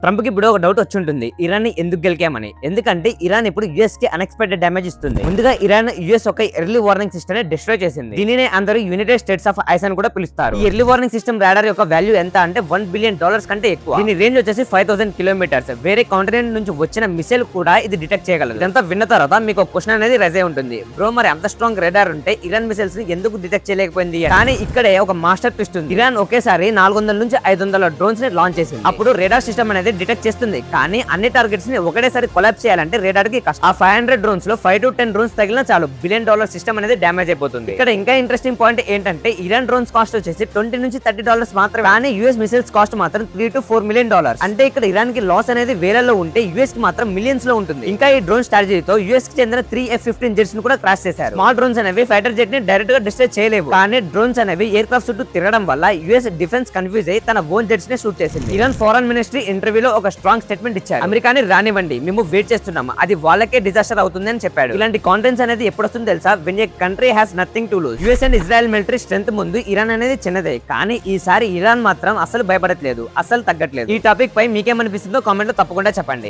Trump కి ఇప్పుడు ఒక డౌట్ వచ్చి ఉంటుంది, ఇరాన్ ని ఎందుకు గెలికామని. ఎందుకంటే ఇరాన్ ఇప్పుడు యుఎస్ కి అన్ఎక్స్పెక్టెడ్ డ్యామేజ్ ఇస్తుంది. ముందుగా ఇరాన్ యుఎస్ ఒక ఎర్లీ వార్నింగ్ సిస్టమ్ ని డిస్ట్రాయ్ చేసింది. దీనినే అందరూ యునైటెడ్ స్టేట్స్ ఆఫ్ ఐస్ అని కూడా పిలుస్తారు. ఈ ఎర్లీ వార్నింగ్ సిస్టమ్ రాడార్ యొక్క వాల్యూ ఎంత అంటే $1 బిలియన్ కంటే ఎక్కువ. దీని రేంజ్ వచ్చేసి 5000 కిలోమీటర్స్. వేరే కాంటినెంట్ నుంచి వచ్చిన మిసైల్ కూడా ఇది డిటెక్ట్ చేయగలదు. ఇదంతా విన్న తర్వాత మీకు ఒక క్వశ్చన్ అనేది రైజ్ అయి ఉంటుంది, బ్రో మరి అంత స్ట్రాంగ్ రాడార్ ఉంటే ఇరాన్ మిసైల్స్ ని ఎందుకు డిటెక్ట్ చేయలేకపోయింది. కానీ ఇక్కడే ఒక మాస్టర్ ట్విస్ట్ ఉంది. ఇరాన్ ఒకేసారి 400 నుంచి 500 డ్రోన్స్ ని లాంచ్ చేసింది. అప్పుడు రాడార్ సిస్టమ్ అనేది డిటెక్ట్ చేస్తుంది, కానీ అన్ని టార్గెట్స్ ని ఒకటేసారి కొలాప్స్ చేయాలంటే రాడార్ కి కష్టం. ఆ 500 డ్రోన్స్ లో 5 to 10 డ్రోన్స్ తగిలినా చాలు $1 బిలియన్ సిస్టమ్ అనేది డ్యామేజ్ అయిపోతుంది. ఇక్కడ ఇంకా ఇంట్రెస్టింగ్ పాయింట్ ఏంటంటే ఇరాన్ డ్రోన్స్ కాస్ట్ వచ్చేసి $20 నుంచి $30 మాత్రమే, కానీ యూఎస్ మిసైల్స్ కాస్ట్ మాత్రం $3 to 4 మిలియన్. అంటే ఇక్కడ ఇరాన్ కి లాస్ అనేది వేలలో ఉంటే యూఎస్ కి మాత్రం మిలియన్స్ లో ఉంటుంది. ఇంకా ఈ డ్రోన్ స్ట్రాటజీతో యూఎస్ కి చెందిన 3 F-15 జెట్స్ ని కూడా క్రాష్ చేశారు. స్మాల్ డ్రోన్స్ అనేవి ఫైటర్ జెట్ ని డైరెక్ట్ గా డిస్ట్రాయ్ చేయలేవు, కానీ డ్రోన్స్ అనేవి ఎయిర్ క్రాఫ్ట్ చుట్టూ తిరగడం వల్ల యూఎస్ డిఫెన్స్ కన్ఫ్యూజ్ అయ్యి తన ఓన్ జెట్స్ ని షూట్ చేసింది. ఇరాన్ ఫారెన్ మినిస్ట్రీ ఇంటర్వ్యూలో ఒక స్ట్రాంగ్ స్టేట్మెంట్ ఇచ్చారు, అమెరికాని రానివ్వండి, మేము వెయిట్ చేస్తున్నాము, అది వాళ్ళకే డిజాస్టర్ అవుతుంది అని చెప్పాడు. ఇలాంటి కాన్ఫిడెన్స్ అనేది ఎప్పుడు వస్తుందో తెలుసా, when a country has nothing to lose. US and Israel military strength ముందు ఇరాన్ అనేది చిన్నదే, కానీ ఈసారి ఇరాన్ మాత్రం అసలు భయపడట్లేదు, అసలు తగ్గట్లేదు. ఈ టాపిక్ పై మీకేమనిపిస్తుందో కామెంట్ లో తప్పకుండా చెప్పండి.